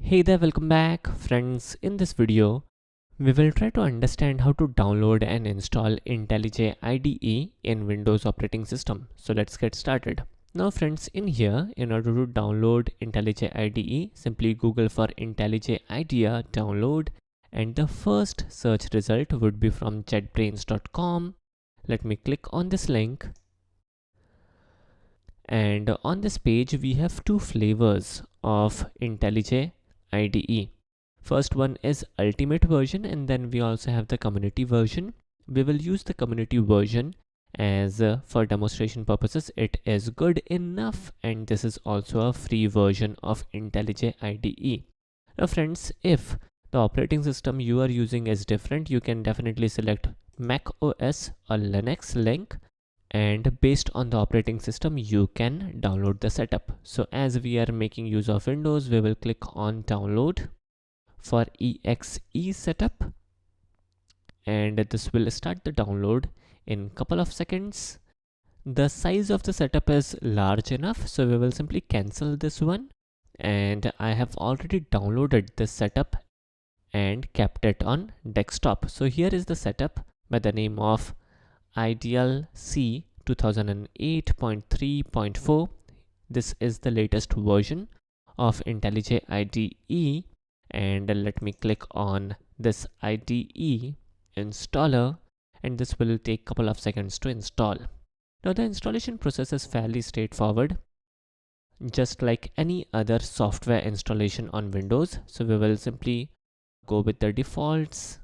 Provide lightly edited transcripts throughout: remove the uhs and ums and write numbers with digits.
Hey there, welcome back friends. In this video we will try to understand how to download and install IntelliJ IDE in Windows operating system. So let's get started. Now friends, in here, in order to download IntelliJ IDE, simply Google for IntelliJ IDEA download, and the first search result would be from jetbrains.com. Let me click on this link, and on this page we have two flavors of IntelliJ IDE. First one is ultimate version, and then we also have the community version. We will use the community version as for demonstration purposes it is good enough, and this is also a free version of IntelliJ IDE. Now friends, if the operating system you are using is different, you can definitely select Mac OS or Linux link, and based on the operating system you can download the setup. So as we are making use of Windows, we will click on download for exe setup, and this will start the download in couple of seconds. The size of the setup is large enough, so we will simply cancel this one, and I have already downloaded this setup and kept it on desktop. So here is the setup by the name of Ideal C 2008.3.4. This is the latest version of IntelliJ IDE, and let me click on this IDE installer, and this will take a couple of seconds to install. Now the installation process is fairly straightforward, just like any other software installation on Windows. So we will simply go with the defaults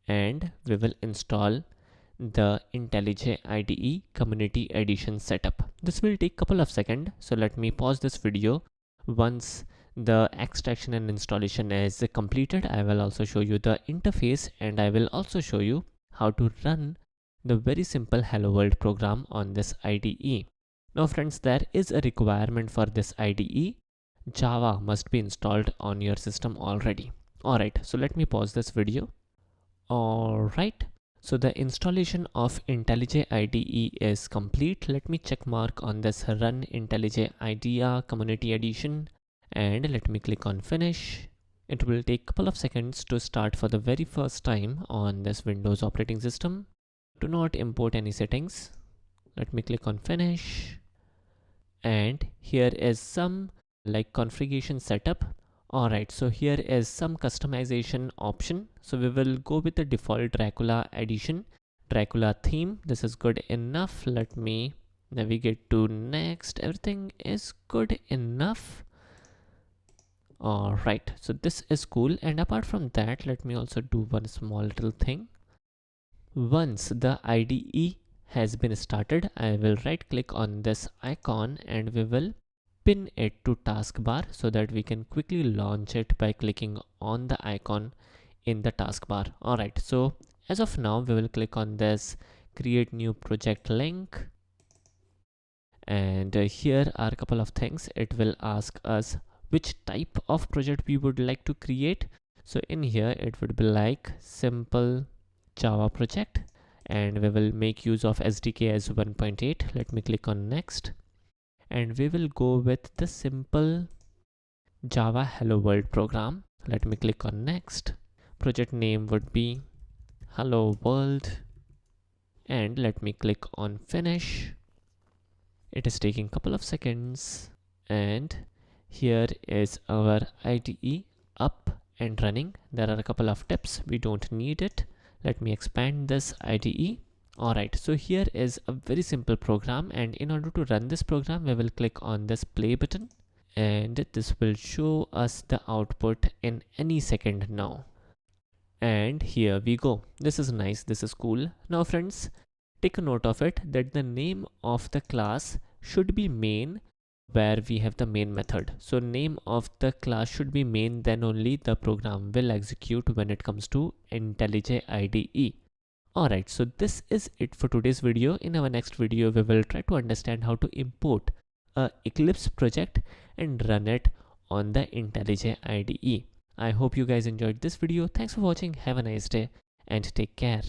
and we will install the IntelliJ IDE Community Edition setup. This will take a couple of seconds, so let me pause this video. Once the extraction and installation is completed, I will also show you the interface, and I will also show you how to run the very simple Hello World program on this IDE. Now friends, there is a requirement for this IDE. Java must be installed on your system already. Alright, so let me pause this video. Alright, so the installation of IntelliJ IDE is complete. Let me check mark on this Run IntelliJ IDEA Community Edition, and let me click on Finish. It will take a couple of seconds to start for the very first time on this Windows operating system. Do not import any settings. Let me click on Finish, and here is some like configuration setup. Alright, so here is some customization option. So we will go with the default Dracula edition, Dracula theme. This is good enough. Let me navigate to next. Everything is good enough. Alright, so this is cool, and apart from that, let me also do one small little thing. Once the IDE has been started, I will right click on this icon and we will pin it to taskbar so that we can quickly launch it by clicking on the icon in the taskbar. Alright, so as of now we will click on this create new project link, and here are a couple of things. It will ask us which type of project we would like to create. So in here it would be like simple Java project, and we will make use of SDK as 1.8. Let me click on next, and we will go with the simple Java Hello World program. Let me click on next. Project name would be Hello World, and let me click on Finish. It is taking a couple of seconds, and here is our IDE up and running. There are a couple of tips, we don't need it. Let me expand this IDE. Alright, so here is a very simple program, and in order to run this program we will click on this play button, and this will show us the output in any second now. And here we go. This is nice, this is cool. Now friends, take a note of it that the name of the class should be main, where we have the main method. So name of the class should be main, then only the program will execute when it comes to IntelliJ IDE. Alright, so this is it for today's video. In our next video we will try to understand how to import a Eclipse project and run it on the IntelliJ IDE. I hope you guys enjoyed this video. Thanks for watching. Have a nice day and take care.